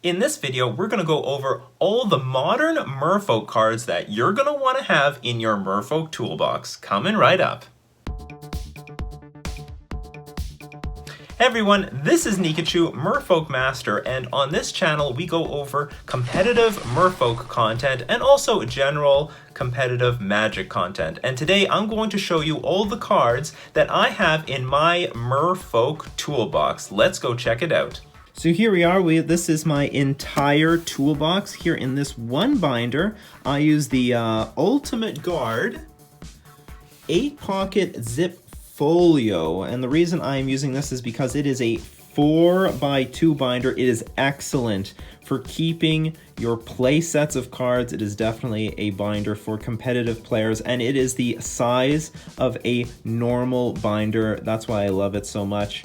In this video, we're going to go over all the modern Merfolk cards that you're going to want to have in your Merfolk Toolbox. Coming right up. Hey everyone, this is Nikachu, Merfolk Master, and on this channel we go over competitive Merfolk content and also general competitive Magic content. And today I'm going to show you all the cards that I have in my Merfolk Toolbox. Let's go check it out. So here we are, this is my entire toolbox. Here in this one binder, I use the Ultimate Guard 8-pocket zip folio, and the reason I'm using this is because it is a 4x2 binder. It is excellent for keeping your play sets of cards. It is definitely a binder for competitive players, and it is the size of a normal binder. That's why I love it so much.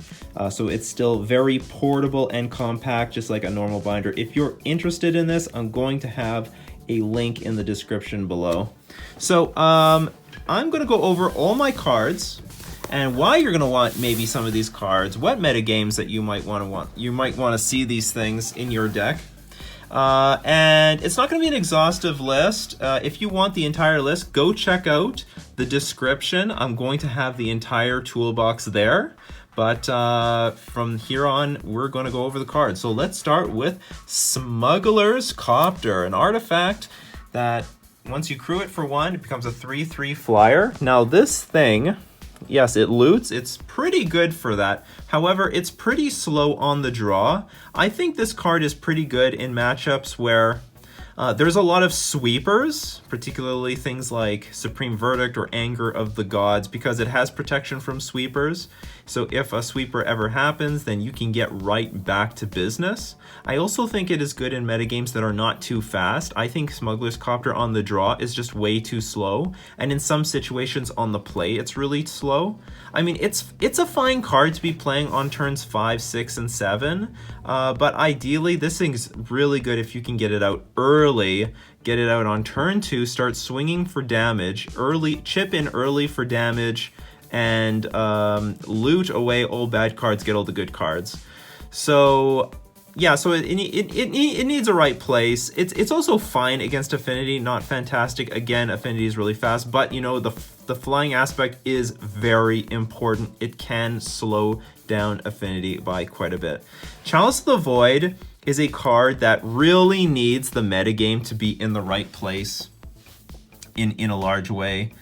So it's still very portable and compact, just like a normal binder. If you're interested in this, I'm going to have a link in the description below. So I'm going to go over all my cards and why you're going to want maybe some of these cards, what metagames that you might want to see these things in your deck. And it's not going to be an exhaustive list. If you want the entire list, go check out the description. I'm going to have the entire toolbox there. But from here on, we're going to go over the cards. So let's start with Smugglers Copter, an artifact that once you crew it for 1, it becomes a 3/3 flyer. Now this thing, yes, it loots. It's pretty good for that. However, it's pretty slow on the draw. I think this card is pretty good in matchups where there's a lot of sweepers, particularly things like Supreme Verdict or Anger of the Gods, because it has protection from sweepers. So if a sweeper ever happens, then you can get right back to business. I also think it is good in metagames that are not too fast. I think Smuggler's Copter on the draw is just way too slow, and in some situations on the play it's really slow. I mean, it's a fine card to be playing on turns 5, 6, and 7, but ideally this thing's really good if you can get it out early, get it out on turn 2, start swinging for damage, early, chip in early for damage, and loot away all bad cards, get all the good cards. So yeah, so it needs a right place. It's also fine against Affinity, not fantastic. Again, Affinity is really fast, but you know, the flying aspect is very important. It can slow down Affinity by quite a bit. Chalice of the Void is a card that really needs the metagame to be in the right place in a large way.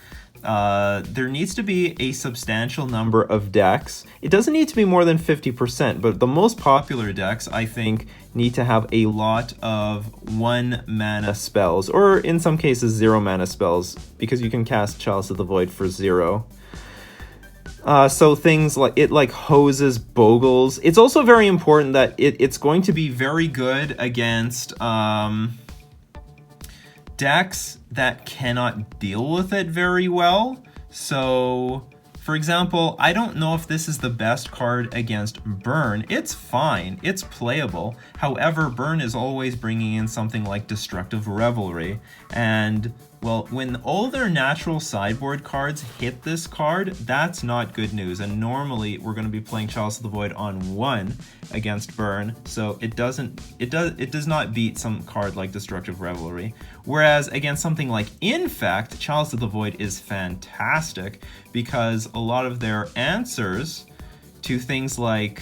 There needs to be a substantial number of decks. It doesn't need to be more than 50%, but the most popular decks, I think, need to have a lot of 1-mana spells, or in some cases 0-mana spells, because you can cast Chalice of the Void for 0. So things like it hoses Bogles. It's also very important that it's going to be very good against decks that cannot deal with it very well. So, for example, I don't know if this is the best card against Burn. It's fine, it's playable. However, Burn is always bringing in something like Destructive Revelry, and well, when all their natural sideboard cards hit this card, that's not good news. And normally we're going to be playing Chalice of the Void on 1 against Burn, so it does not beat some card like Destructive Revelry. Whereas against something like Infect, Chalice of the Void is fantastic because a lot of their answers to things like,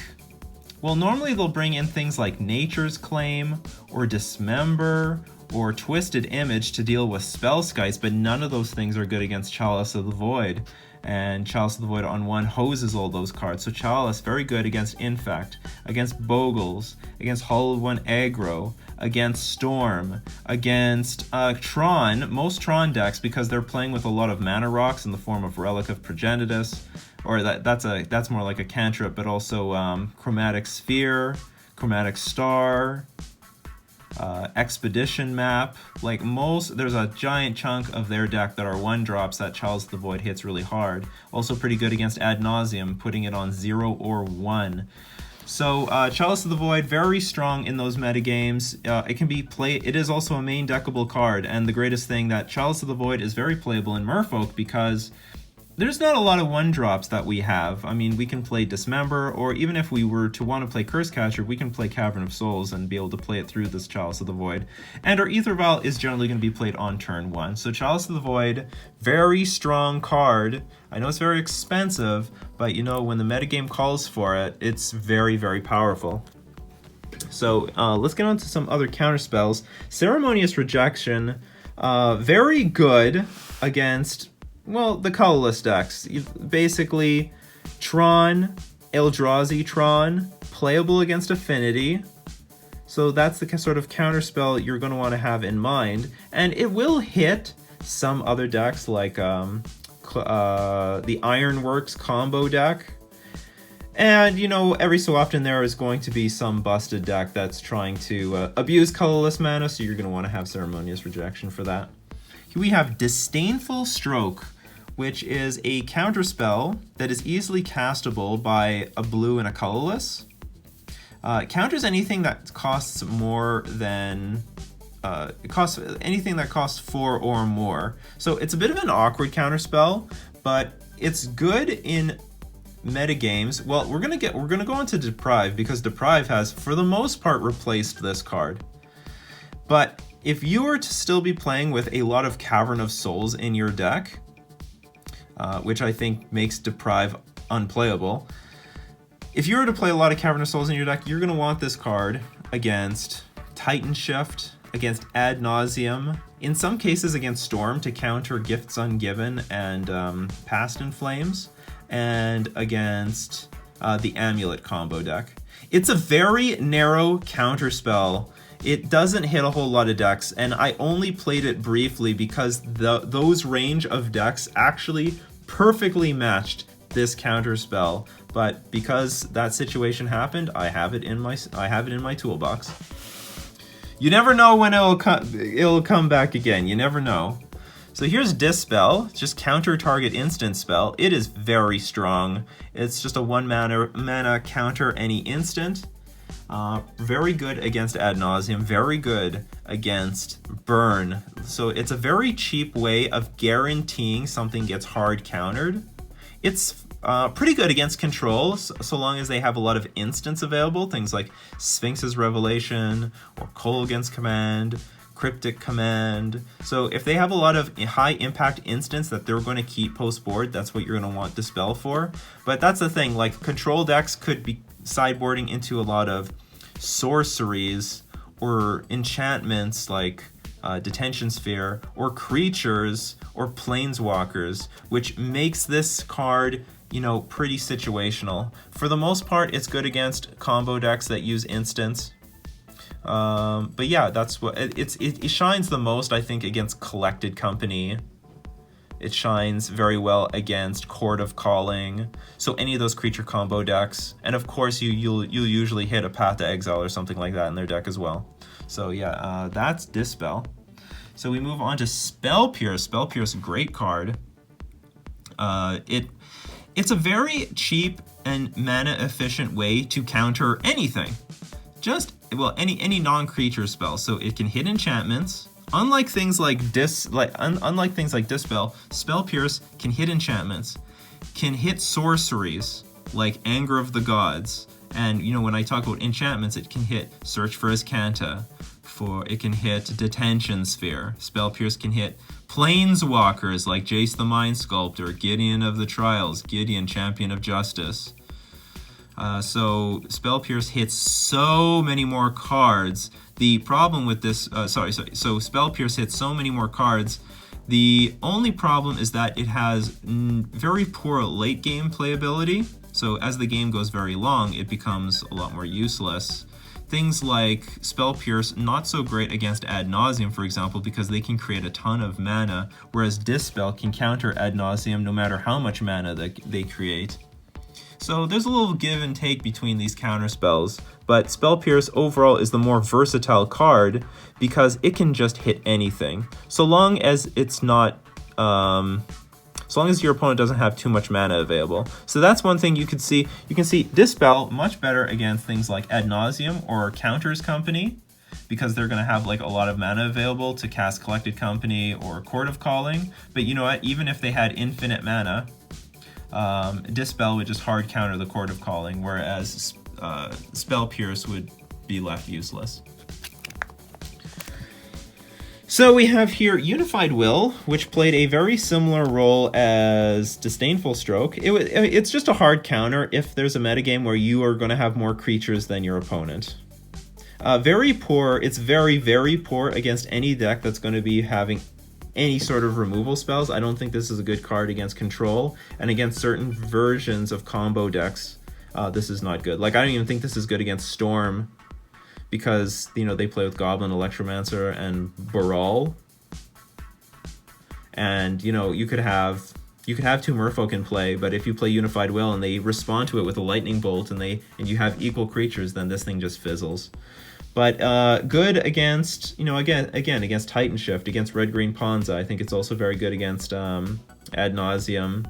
well, normally they'll bring in things like Nature's Claim or Dismember or Twisted Image to deal with spell skies, but none of those things are good against Chalice of the Void. And Chalice of the Void on 1 hoses all those cards. So Chalice, very good against Infect, against Bogles, against Hollow One aggro, against Storm, against Tron, most Tron decks, because they're playing with a lot of mana rocks in the form of Relic of Progenitus, or that's more like a cantrip, but also Chromatic Sphere, Chromatic Star, Expedition Map. Like there's a giant chunk of their deck that are 1-drops that Chalice of the Void hits really hard. Also pretty good against Ad Nauseam, putting it on 0 or 1. So Chalice of the Void, very strong in those metagames. It can be played. It is also a main deckable card, and the greatest thing that Chalice of the Void is very playable in Merfolk because there's not a lot of 1-drops that we have. I mean, we can play Dismember, or even if we were to want to play Cursecatcher, we can play Cavern of Souls and be able to play it through this Chalice of the Void. And our Aether Vial is generally going to be played on turn 1. So Chalice of the Void, very strong card. I know it's very expensive, but you know, when the metagame calls for it, it's very, very powerful. So let's get on to some other counter spells. Ceremonious Rejection, very good against, well, the colorless decks. Basically, Tron, Eldrazi Tron, playable against Affinity. So that's the sort of counterspell you're going to want to have in mind. And it will hit some other decks like the Ironworks combo deck. And, you know, every so often there is going to be some busted deck that's trying to abuse colorless mana, so you're going to want to have Ceremonious Rejection for that. We have Disdainful Stroke, which is a counterspell that is easily castable by a blue and a colorless. It counters anything that costs more than... anything that costs 4 or more. So it's a bit of an awkward counterspell, but it's good in metagames. Well, we're gonna go into Deprive, because Deprive has, for the most part, replaced this card. But if you were to still be playing with a lot of Cavern of Souls in your deck, which I think makes Deprive unplayable, if you were to play a lot of Cavern of Souls in your deck, you're going to want this card against Titan Shift, against Ad Nauseam, in some cases against Storm to counter Gifts Ungiven and Past in Flames, and against the Amulet combo deck. It's a very narrow counterspell. It doesn't hit a whole lot of decks, and I only played it briefly because those range of decks actually perfectly matched this counterspell. But because that situation happened, I have it in my toolbox. You never know when it'll come back again. You never know. So here's Dispel, just counter target instant spell. It is very strong. It's just a 1 mana counter any instant. Very good against Ad Nauseam, very good against Burn. So it's a very cheap way of guaranteeing something gets hard countered. It's pretty good against controls, so long as they have a lot of instants available, things like Sphinx's Revelation, or Kolaghan's Command, Cryptic Command. So if they have a lot of high impact instants that they're going to keep post board, that's what you're going to want Dispel for. But that's the thing, like control decks could be sideboarding into a lot of sorceries or enchantments like Detention Sphere, or creatures or planeswalkers, which makes this card, you know, pretty situational. For the most part, it's good against combo decks that use instants. But yeah, that's what it shines the most, I think, against Collected Company. It shines very well against Court of Calling, so any of those creature combo decks. And of course, you'll usually hit a Path to Exile or something like that in their deck as well. So yeah, that's Dispel. So we move on to Spell Pierce. Spell Pierce, great card. It's a very cheap and mana efficient way to counter anything. Any non-creature spell. So it can hit enchantments. Unlike things like Dispel, Spell Pierce can hit enchantments, can hit sorceries like Anger of the Gods, and you know, when I talk about enchantments, it can hit Search for Azcanta, it can hit Detention Sphere. Spell Pierce can hit Planeswalkers like Jace the Mind Sculptor, Gideon of the Trials, Gideon Champion of Justice. So Spell Pierce hits so many more cards. The problem with this, so Spell Pierce hits so many more cards. The only problem is that it has very poor late game playability. So as the game goes very long, it becomes a lot more useless. Things like Spell Pierce, not so great against Ad Nauseam, for example, because they can create a ton of mana, whereas Dispel can counter Ad Nauseam no matter how much mana they create. So there's a little give and take between these counter spells, but Spell Pierce overall is the more versatile card because it can just hit anything. So long as it's not, so long as your opponent doesn't have too much mana available. So that's one thing you can see. You can see Dispel much better against things like Ad Nauseam or Counters Company, because they're going to have like a lot of mana available to cast Collected Company or Court of Calling. But you know what? Even if they had infinite mana, Dispel would just hard counter the Chord of Calling, whereas Spell Pierce would be left useless. So we have here Unified Will, which played a very similar role as Disdainful Stroke. It's just a hard counter if there's a metagame where you are going to have more creatures than your opponent. Very poor. It's very, very poor against any deck that's going to be having any sort of removal spells. I don't think this is a good card against Control, and against certain versions of combo decks, this is not good. Like, I don't even think this is good against Storm, because, you know, they play with Goblin, Electromancer, and Baral. And, you know, you could have two Merfolk in play, but if you play Unified Will and they respond to it with a Lightning Bolt and you have equal creatures, then this thing just fizzles. But good against, you know, again against Titan Shift, against Red-Green Ponza. I think it's also very good against Ad Nauseam.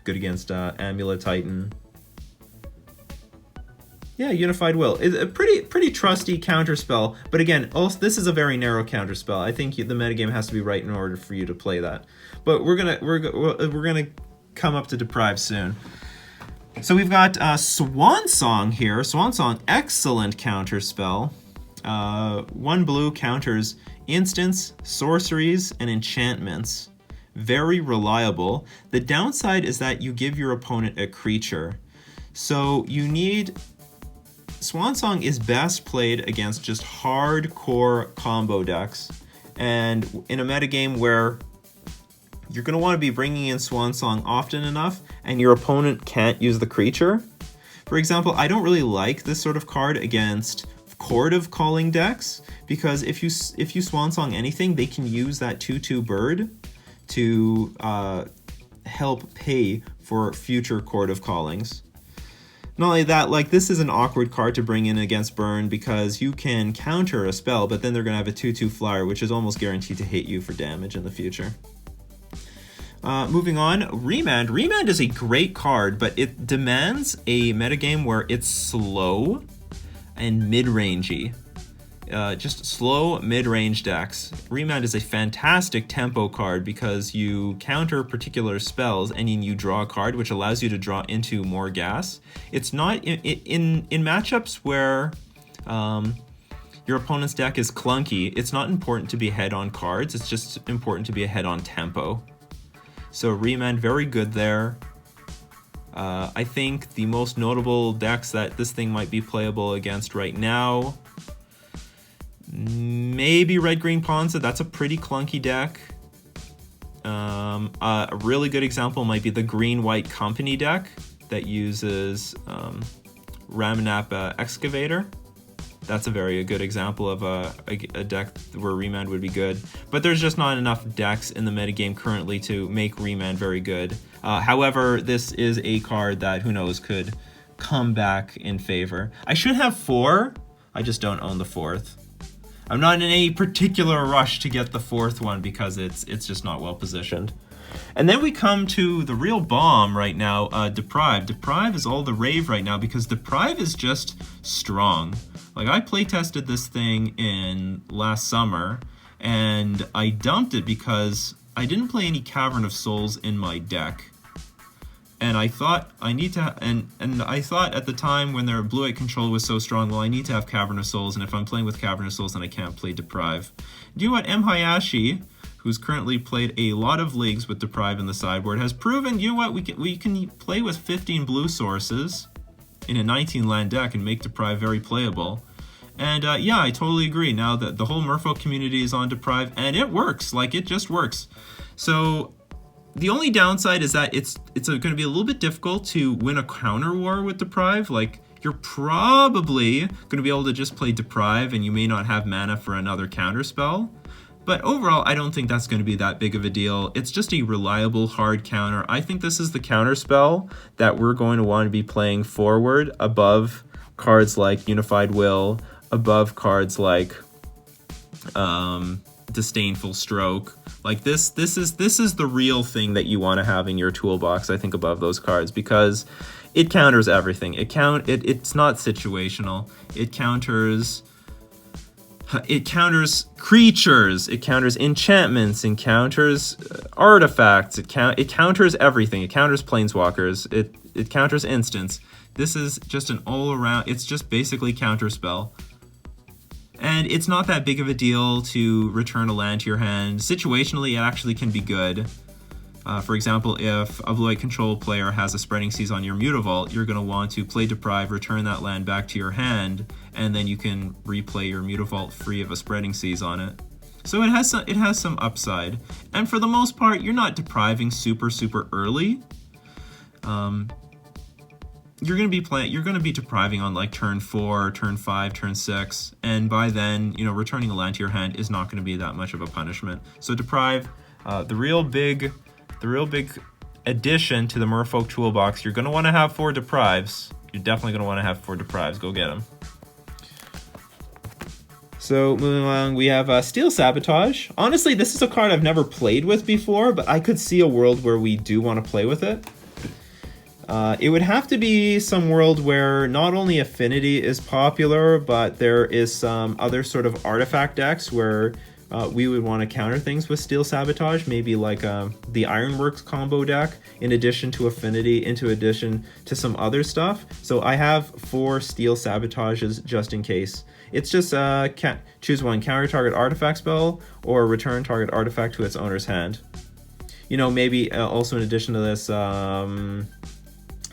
Good against Amulet Titan. Yeah, Unified Will is a pretty trusty counterspell, but again, also this is a very narrow counterspell. I think the metagame has to be right in order for you to play that. But we're gonna come up to Deprive soon. So we've got Swan Song here. Swan Song, excellent counterspell. 1 blue counters instants, sorceries, and enchantments. Very reliable. The downside is that you give your opponent a creature, so you need. Swan Song is best played against just hardcore combo decks, and in a metagame where you're going to want to be bringing in Swan Song often enough and your opponent can't use the creature. For example, I don't really like this sort of card against Chord of Calling decks, because if you Swan Song anything, they can use that 2/2 bird to help pay for future Chord of Callings. Not only that, like, this is an awkward card to bring in against Burn, because you can counter a spell, but then they're going to have a 2/2 flyer, which is almost guaranteed to hit you for damage in the future. Moving on, Remand. Remand is a great card, but it demands a metagame where it's slow and mid-rangey. Just slow mid-range decks. Remand is a fantastic tempo card because you counter particular spells and then you draw a card, which allows you to draw into more gas. It's not in matchups where your opponent's deck is clunky. It's not important to be ahead on cards. It's just important to be ahead on tempo. So Remand, very good there. I think the most notable decks that this thing might be playable against right now, maybe Red-Green Ponza. That's a pretty clunky deck. A really good example might be the Green-White Company deck that uses Ramanap Excavator. That's a very good example of a deck where Remand would be good. But there's just not enough decks in the metagame currently to make Remand very good. However, this is a card that, who knows, could come back in favor. I should have 4. I just don't own the 4th. I'm not in any particular rush to get the 4th one because it's just not well positioned. And then we come to the real bomb right now, Deprive. Deprive is all the rave right now because Deprive is just strong. Like, I play tested this thing in last summer and I dumped it because I didn't play any Cavern of Souls in my deck. And I thought I need to, and I thought at the time when their blue-white control was so strong, well, I need to have Cavern of Souls, and if I'm playing with Cavern of Souls, then I can't play Deprive. You know what? M. Hayashi, who's currently played a lot of leagues with Deprive in the sideboard, has proven, you know what, we can play with 15 blue sources in a 19-land deck and make Deprive very playable. And yeah, I totally agree. Now that the whole Merfolk community is on Deprive, and it works. Like, it just works. So the only downside is that it's going to be a little bit difficult to win a counter war with Deprive. Like, you're probably going to be able to just play Deprive and you may not have mana for another counter spell. But overall, I don't think that's going to be that big of a deal. It's just a reliable hard counter. I think this is the counter spell that we're going to want to be playing forward above cards like Unified Will, above cards like Disdainful Stroke. Like, this is the real thing that you want to have in your toolbox, I think, above those cards, because it counters everything. It's not situational. It counters It counters creatures, it counters enchantments, it counters artifacts, it counters everything. It counters planeswalkers, it counters instants. This is just an all-around, it's just basically counterspell. And it's not that big of a deal to return a land to your hand. Situationally, it actually can be good. For example, if a blue-white control player has a Spreading Seas on your Mutavault, you're going to want to play Deprive, return that land back to your hand, and then you can replay your Mutavault free of a Spreading Seas on it. So it has some upside. And for the most part, you're not depriving super early. You're going to be depriving on like turn 4, turn 5, turn 6, and by then, you know, returning a land to your hand is not going to be that much of a punishment. So Deprive, the real big addition to the Merfolk Toolbox, you're going to want to have 4 Deprives. You're definitely going to want to have 4 Deprives. Go get them. So moving along, we have Steel Sabotage. Honestly, this is a card I've never played with before, but I could see a world where we do want to play with it. It would have to be some world where not only Affinity is popular, but there is some other sort of artifact decks where we would want to counter things with Steel Sabotage, maybe like the Ironworks combo deck, in addition to Affinity, in addition to some other stuff. So I have 4 Steel Sabotages just in case. It's just choose one, counter target artifact spell, or return target artifact to its owner's hand. You know, maybe also in addition to this,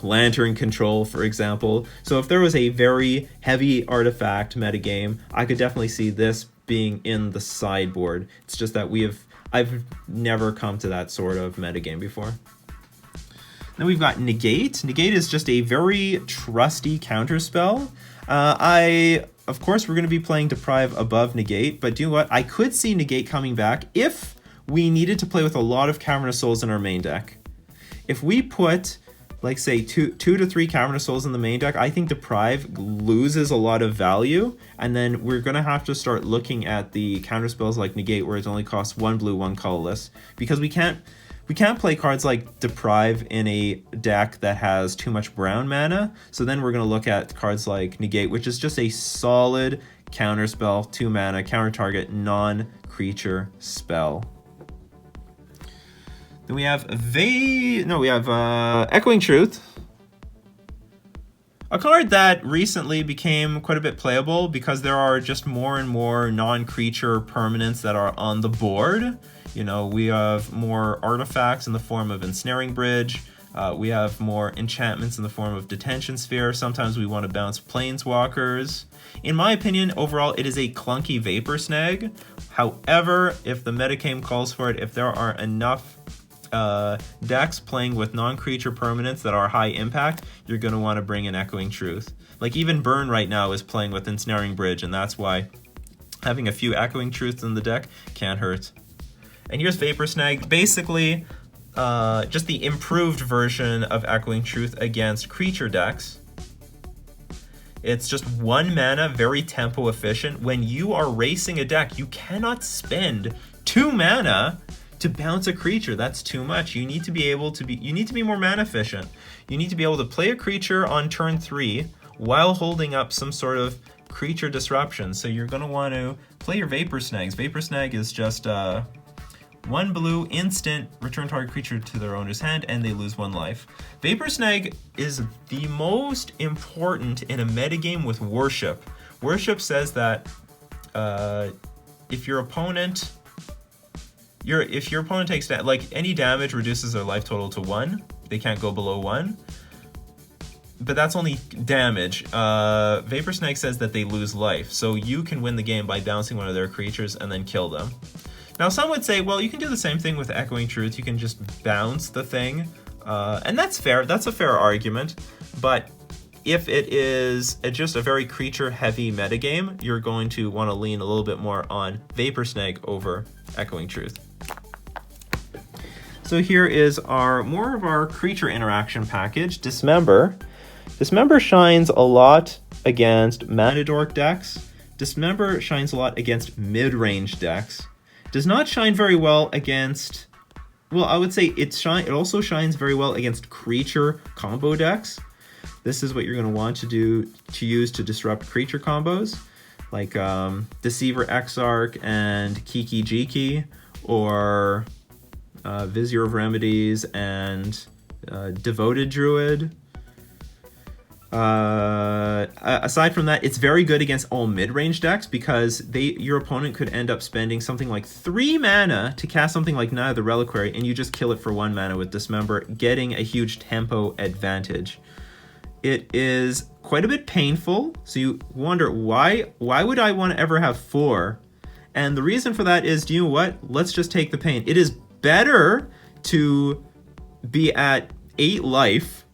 Lantern Control, for example. So if there was a very heavy artifact metagame, I could definitely see this being in the sideboard. It's just that I've never come to that sort of metagame before. Then we've got Negate. Negate is just a very trusty counterspell. Of course, we're going to be playing Deprive above Negate, but do you know what? I could see Negate coming back if we needed to play with a lot of Cavern of Souls in our main deck. If we put, like, say, 2 to 3 Cavern of Souls in the main deck, I think Deprive loses a lot of value, and then we're going to have to start looking at the counterspells like Negate, where it only costs 1 blue, 1 colorless, because we can't play cards like Deprive in a deck that has too much brown mana. So then we're going to look at cards like Negate, which is just a solid counterspell, 2 mana, counter target, non-creature spell. Then we have Echoing Truth. A card that recently became quite a bit playable because there are just more and more non-creature permanents that are on the board. You know, we have more artifacts in the form of Ensnaring Bridge. We have more enchantments in the form of Detention Sphere. Sometimes we want to bounce Planeswalkers. In my opinion, overall, it is a clunky Vapor Snag. However, if the metagame calls for it, if there are enough decks playing with non-creature permanents that are high impact, you're going to want to bring in Echoing Truth. Like even Burn right now is playing with Ensnaring Bridge, and that's why having a few Echoing Truths in the deck can't hurt. And here's Vapor Snag, basically just the improved version of Echoing Truth against creature decks. It's just 1 mana, very tempo efficient. When you are racing a deck, you cannot spend 2 mana to bounce a creature. That's too much. You need to be more mana efficient. You need to be able to play a creature on turn 3 while holding up some sort of creature disruption. So you're going to want to play your Vapor Snags. Vapor Snag is just 1 blue, instant, return target creature to their owner's hand, and they lose 1 life. Vapor Snag is the most important in a metagame with Worship. Worship says that if your opponent takes like any damage reduces their life total to 1, they can't go below 1. But that's only damage. Vapor Snag says that they lose life, so you can win the game by bouncing one of their creatures and then kill them. Now, some would say, well, you can do the same thing with Echoing Truth. You can just bounce the thing, and that's fair. That's a fair argument. But if it is just a very creature-heavy metagame, you're going to want to lean a little bit more on Vapor Snag over Echoing Truth. So here is more of our creature interaction package, Dismember. Dismember shines a lot against Mana Dork decks. Dismember shines a lot against mid-range decks. Does not shine very well against, well, I would say it also shines very well against creature combo decks. This is what you're going to want to use to disrupt creature combos. like Deceiver Exarch and Kiki Jiki, or Vizier of Remedies and Devoted Druid. Aside from that, it's very good against all mid-range decks because your opponent could end up spending something like 3 mana to cast something like Naya the Reliquary, and you just kill it for 1 mana with Dismember, getting a huge tempo advantage. It is quite a bit painful, so you wonder, why would I want to ever have 4? And the reason for that is, do you know what? Let's just take the pain. It is better to be at 8 life.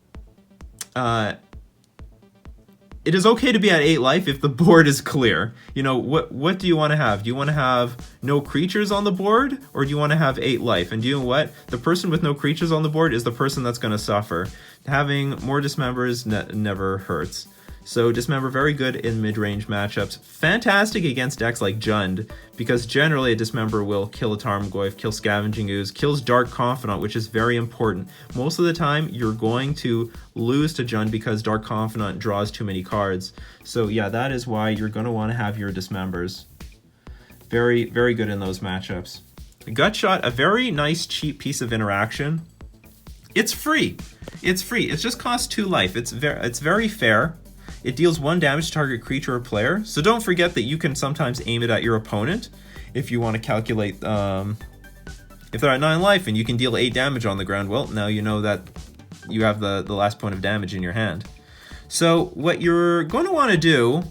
It is okay to be at 8 life if the board is clear. You know, what do you want to have? Do you want to have no creatures on the board, or do you want to have 8 life? And do you know what? The person with no creatures on the board is the person that's going to suffer. Having more Dismembers never hurts. So Dismember, very good in mid-range matchups. Fantastic against decks like Jund, because generally a Dismember will kill a Tarmogoyf, kill Scavenging Ooze, kills Dark Confidant, which is very important. Most of the time, you're going to lose to Jund because Dark Confidant draws too many cards. So yeah, that is why you're going to want to have your Dismembers. Very, very good in those matchups. Gutshot, a very nice, cheap piece of interaction. It's free. It's free. It just costs 2 life. It's very fair. It deals 1 damage to target creature or player, so don't forget that you can sometimes aim it at your opponent if you want to calculate, if they're at 9 life and you can deal 8 damage on the ground, well, now you know that you have the last point of damage in your hand. So what you're going to want to do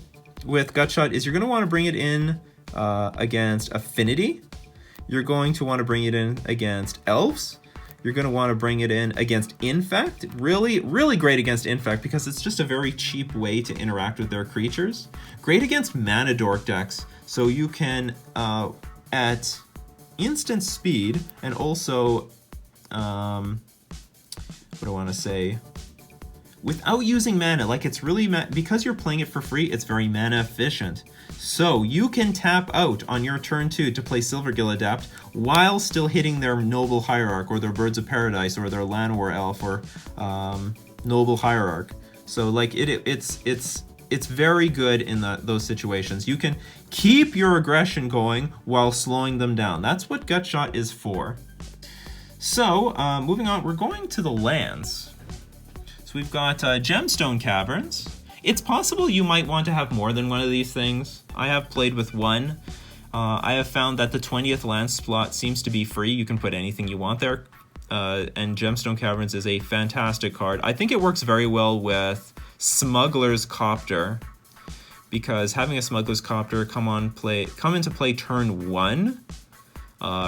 with Gutshot is you're going to want to bring it in against Affinity. You're going to want to bring it in against Elves. You're going to want to bring it in against Infect. Really, really great against Infect because it's just a very cheap way to interact with their creatures. Great against Mana Dork decks. So you can, at instant speed, and also, what do I want to say? Without using mana, like it's really, because you're playing it for free, it's very mana efficient. So you can tap out on your turn 2 to play Silvergill Adept while still hitting their Noble Hierarch or their Birds of Paradise or their Llanowar Elf or Noble Hierarch. So like it's very good in those situations. You can keep your aggression going while slowing them down. That's what Gutshot is for. So moving on, we're going to the lands. So we've got Gemstone Caverns. It's possible you might want to have more than one of these things. I have played with one. I have found that the 20th land slot seems to be free. You can put anything you want there. And Gemstone Caverns is a fantastic card. I think it works very well with Smugglers Copter, because having a Smugglers Copter come into play turn 1,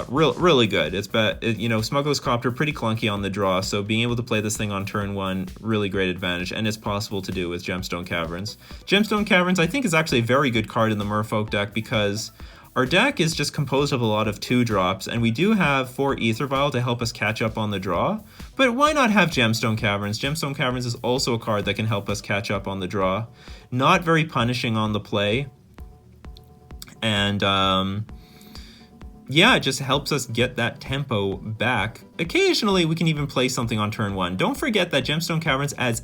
really good. Smugglers Copter pretty clunky on the draw, so being able to play this thing on turn 1, really great advantage, and it's possible to do with Gemstone Caverns. Gemstone Caverns, I think, is actually a very good card in the Merfolk deck because our deck is just composed of a lot of 2-drops, and we do have 4 Aether Vial to help us catch up on the draw, but why not have Gemstone Caverns? Gemstone Caverns is also a card that can help us catch up on the draw. Not very punishing on the play, and yeah, it just helps us get that tempo back. Occasionally, we can even play something on turn 1. Don't forget that Gemstone Caverns adds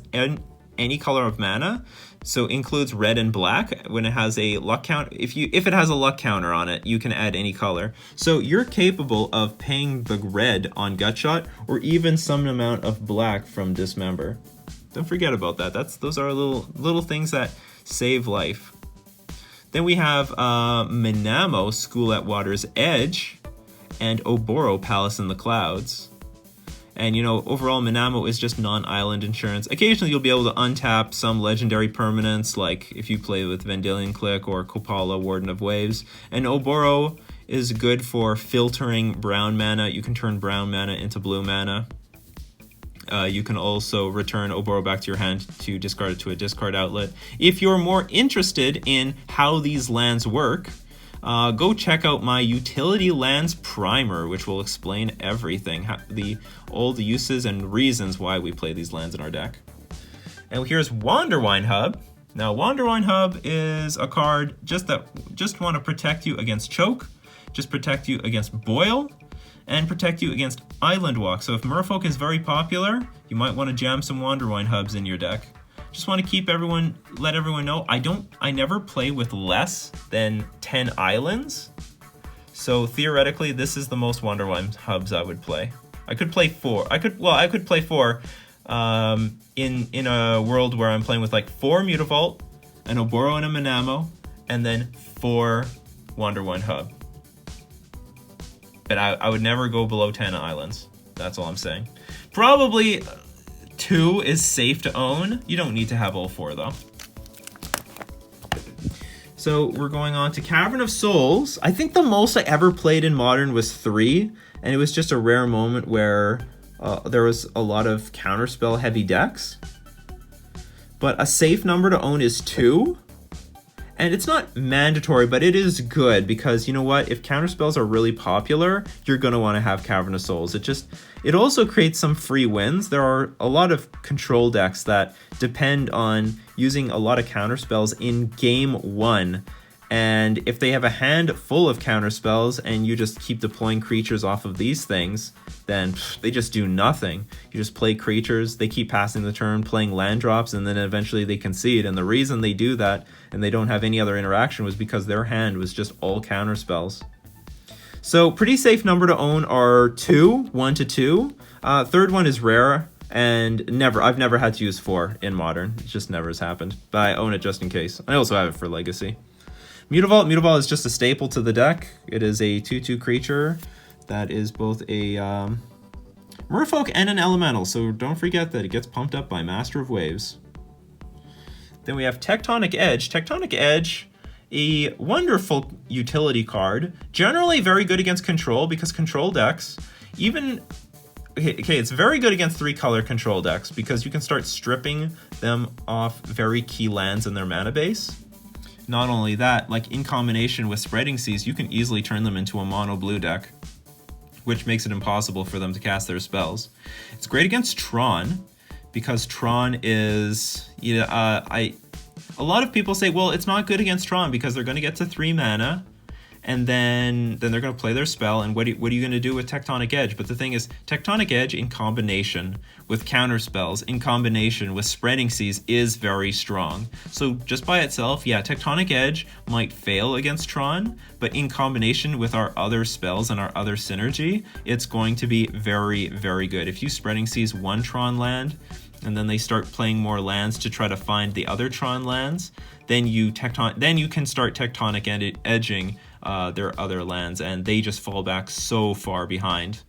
any color of mana, so includes red and black when it has a luck count. If it has a luck counter on it, you can add any color. So you're capable of paying the red on Gutshot, or even some amount of black from Dismember. Don't forget about that. Those are little things that save life. Then we have Minamo, School at Water's Edge, and Oboro, Palace in the Clouds. And, overall, Minamo is just non-island insurance. Occasionally, you'll be able to untap some legendary permanents, like if you play with Vendilion Clique or Kopala, Warden of Waves. And Oboro is good for filtering brown mana. You can turn brown mana into blue mana. You can also return Oboro back to your hand to discard it to a discard outlet. If you're more interested in how these lands work, go check out my Utility Lands Primer, which will explain everything, all the uses and reasons why we play these lands in our deck. And here's Wanderwine Hub. Now, Wanderwine Hub is a card just want to protect you against choke, just protect you against boil, and protect you against Island Walk. So if Merfolk is very popular, you might want to jam some Wanderwine Hubs in your deck. Just want to let everyone know, I never play with less than 10 islands. So theoretically, this is the most Wonderwine hubs I would play. I could play 4. I could play 4 in a world where I'm playing with like 4 Mutavault, an Oboro and a Manamo, and then 4 Wonderwine hub. But I would never go below 10 islands. That's all I'm saying. Probably 2 is safe to own. You don't need to have all 4 though. So we're going on to Cavern of Souls. I think the most I ever played in Modern was 3, and it was just a rare moment where there was a lot of counterspell heavy decks. But a safe number to own is 2. And it's not mandatory, but it is good because, you know what, if counterspells are really popular, you're going to want to have Cavern of Souls. It also creates some free wins. There are a lot of control decks that depend on using a lot of counterspells in game 1. And if they have a hand full of counterspells and you just keep deploying creatures off of these things, then they just do nothing. You just play creatures, they keep passing the turn, playing land drops, and then eventually they concede. And the reason they do that and they don't have any other interaction was because their hand was just all counterspells. So pretty safe number to own are 2, 1 to 2. Third one is rare, and I've never had to use 4 in Modern. It just never has happened. But I own it just in case. I also have it for Legacy. Mutavault is just a staple to the deck. It is a 2/2 creature that is both a Merfolk and an Elemental, so don't forget that it gets pumped up by Master of Waves. Then we have Tectonic Edge. Tectonic Edge, a wonderful utility card. Generally very good against control because control decks, it's very good against 3-color control decks because you can start stripping them off very key lands in their mana base. Not only that, like in combination with Spreading Seas, you can easily turn them into a mono blue deck, which makes it impossible for them to cast their spells. It's great against Tron, because Tron is, a lot of people say, well, it's not good against Tron because they're going to get to 3 mana, and then they're going to play their spell, and what are you going to do with Tectonic Edge? But the thing is, Tectonic Edge in combination with counter spells, in combination with Spreading Seas, is very strong. So just by itself, yeah, Tectonic Edge might fail against Tron, but in combination with our other spells and our other synergy, it's going to be very, very good. If you Spreading Seas 1 Tron land, and then they start playing more lands to try to find the other Tron lands, then you can start Tectonic Edging their other lands, and they just fall back so far behind.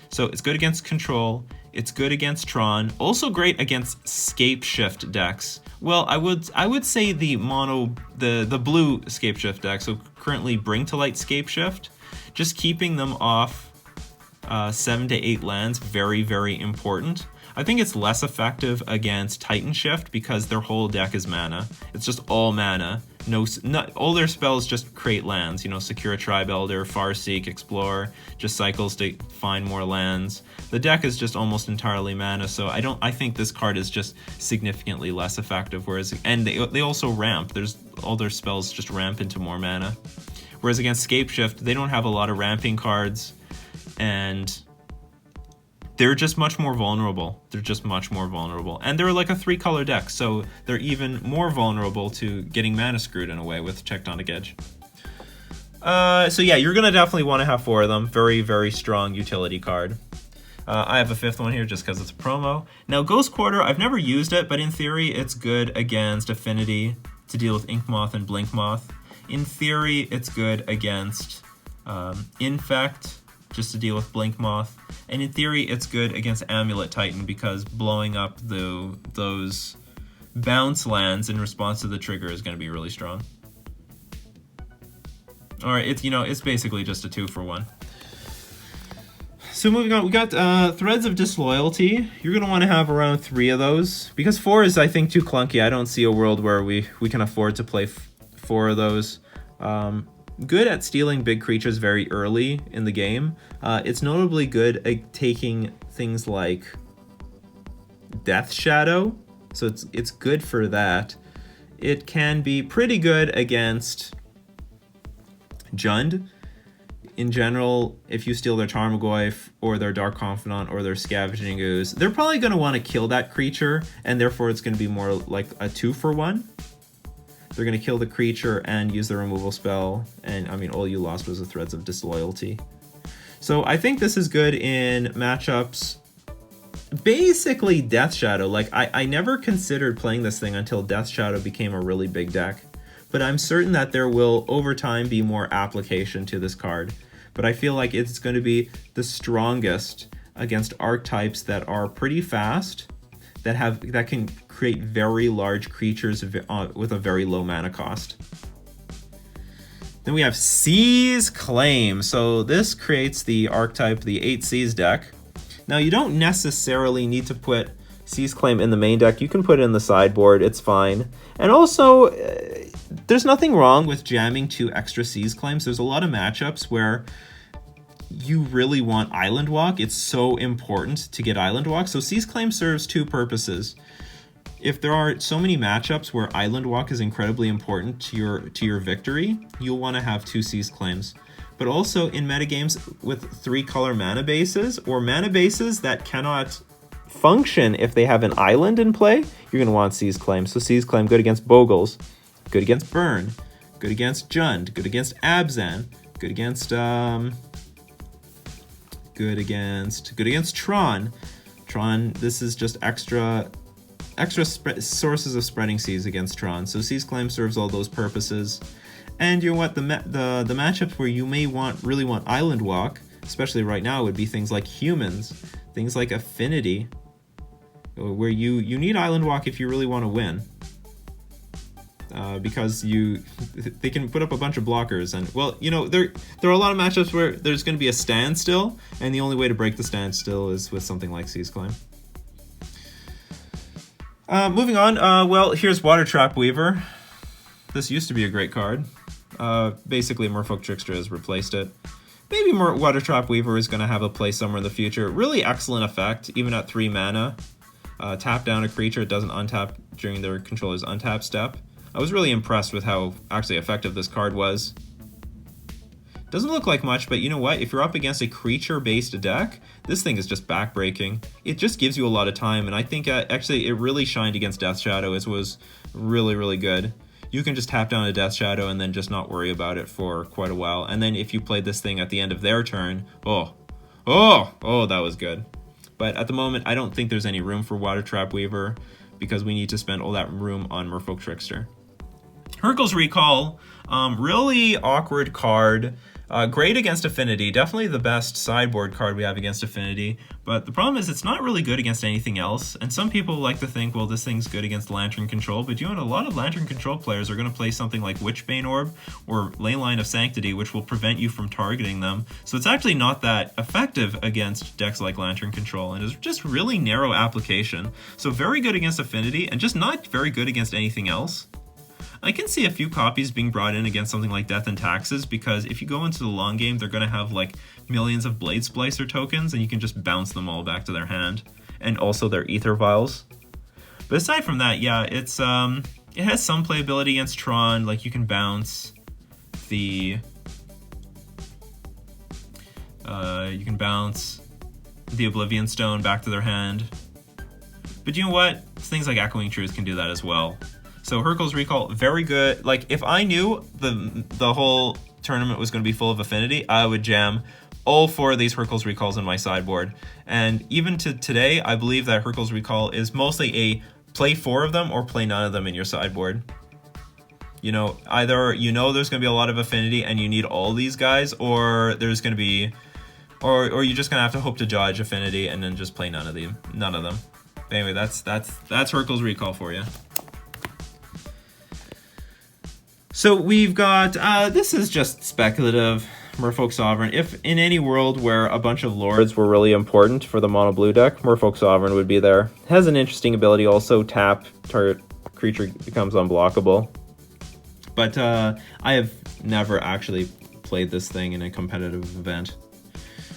So it's good against control, it's good against Tron, also great against Scapeshift decks. Well, I would say the blue Scapeshift deck, so currently Bring to Light Scapeshift, just keeping them off 7 to 8 lands, very, very important. I think it's less effective against Titan Shift because their whole deck is mana. It's just all mana. All their spells just create lands. Secure a Tribe Elder, Farseek, Explore, just cycles to find more lands. The deck is just almost entirely mana, so I think this card is just significantly less effective. And they also ramp. All their spells just ramp into more mana. Whereas against Scapeshift, they don't have a lot of ramping cards, and they're just much more vulnerable. And they're like a 3-color deck, so they're even more vulnerable to getting mana screwed in a way with Tectonic Edge. So yeah, you're going to definitely want to have 4 of them. Very, very strong utility card. I have a 5th one here just because it's a promo. Now, Ghost Quarter, I've never used it, but in theory, it's good against Affinity to deal with Inkmoth and Blinkmoth. In theory, it's good against Infect, just to deal with Blinkmoth. And in theory, it's good against Amulet Titan because blowing up those bounce lands in response to the trigger is going to be really strong. Alright, it's basically just a 2-for-1. So moving on, we got Threads of Disloyalty. You're going to want to have around 3 of those, because 4 is, I think, too clunky. I don't see a world where we can afford to play 4 of those. Good at stealing big creatures very early in the game. It's notably good at taking things like Death Shadow, so it's good for that. It can be pretty good against Jund. in general, if you steal their Tarmogoyf or their Dark Confidant or their Scavenging Ooze, they're probably going to want to kill that creature, and therefore it's going to be more like a 2-for-1. They're going to kill the creature and use the removal spell, and I mean, all you lost was the Threads of Disloyalty. So I think this is good in matchups. Basically, Death Shadow. Like, I never considered playing this thing until Death Shadow became a really big deck. But I'm certain that there will, over time, be more application to this card. But I feel like it's going to be the strongest against archetypes that are pretty fast, that can create very large creatures with a very low mana cost. Then we have Sea's Claim. So this creates the archetype, the 8 Seas deck. Now you don't necessarily need to put Sea's Claim in the main deck. You can put it in the sideboard, it's fine. And also, there's nothing wrong with jamming 2 extra Sea's Claims. There's a lot of matchups where you really want Island Walk. It's so important to get Island Walk. So Sea's Claim serves 2 purposes. If there are so many matchups where Island Walk is incredibly important to your victory, you'll want to have 2 Sea's Claims. But also in metagames with 3-color mana bases, or mana bases that cannot function if they have an island in play, you're going to want Sea's Claim. So Sea's Claim, good against Bogles, good against Burn, good against Jund, good against Abzan, good against Tron. Tron, this is just extra sources of spreading Seas against Tron. So Sea's Claim serves all those purposes. And you know what, the matchups where you may really want Island Walk, especially right now, would be things like Humans, things like Affinity, where you need Island Walk if you really want to win. Because they can put up a bunch of blockers, and well, you know, there are a lot of matchups where there's going to be a standstill, and the only way to break the standstill is with something like Sea's Claim. Moving on, well, here's Water Trap Weaver. This used to be a great card. Basically, Merfolk Trickster has replaced it. Maybe Water Trap Weaver is going to have a play somewhere in the future. Really excellent effect, even at 3 mana. Tap down a creature, it doesn't untap during their controller's untap step. I was really impressed with how actually effective this card was. Doesn't look like much, but you know what? If you're up against a creature-based deck, this thing is just backbreaking. It just gives you a lot of time, and I think actually it really shined against Death Shadow. It was really, really good. You can just tap down a Death Shadow and then just not worry about it for quite a while. And then if you played this thing at the end of their turn, oh, that was good. But at the moment, I don't think there's any room for Water Trap Weaver because we need to spend all that room on Merfolk Trickster. Hurkyl's Recall, really awkward card. Great against Affinity, definitely the best sideboard card we have against Affinity, but the problem is it's not really good against anything else, and some people like to think, well, this thing's good against Lantern Control, but you know what, a lot of Lantern Control players are going to play something like Witchbane Orb or Leyline of Sanctity, which will prevent you from targeting them, so it's actually not that effective against decks like Lantern Control, and it's just really narrow application, so very good against Affinity, and just not very good against anything else. I can see a few copies being brought in against something like Death and Taxes, because if you go into the long game, they're going to have like millions of Blade Splicer tokens, and you can just bounce them all back to their hand, and also their Aether Vials. But aside from that, yeah, it has some playability against Tron, like you can bounce the Oblivion Stone back to their hand. But you know what? Things like Echoing Truth can do that as well. So Hurkyl's Recall, very good. Like, if I knew the whole tournament was going to be full of Affinity, I would jam all 4 of these Hurkyl's Recalls in my sideboard. And even to today, I believe that Hurkyl's Recall is mostly a play 4 of them or play none of them in your sideboard. You know, either you know there's going to be a lot of Affinity and you need all these guys, or there's going to be, or you're just going to have to hope to dodge Affinity and then just play none of them. But anyway, that's Hurkyl's Recall for you. So we've got, this is just speculative, Merfolk Sovereign. If in any world where a bunch of lords were really important for the mono blue deck, Merfolk Sovereign would be there. Has an interesting ability, also tap, target creature becomes unblockable. But I have never actually played this thing in a competitive event.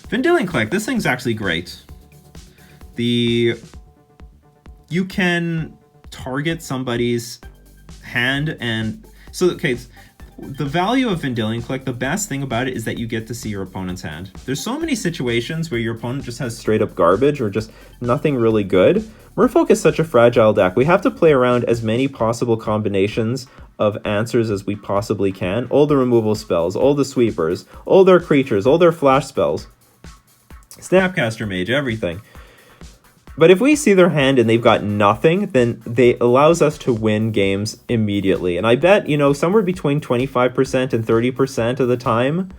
Vendilion Clique, this thing's actually great. You can target somebody's hand and... So, okay, the value of Vendilion Clique, the best thing about it is that you get to see your opponent's hand. There's so many situations where your opponent just has straight up garbage or just nothing really good. Merfolk is such a fragile deck. We have to play around as many possible combinations of answers as we possibly can. All the removal spells, all the sweepers, all their creatures, all their flash spells. Snapcaster Mage, everything. But if we see their hand and they've got nothing, then they allows us to win games immediately. And I bet, you know, somewhere between 25% and 30% of the time,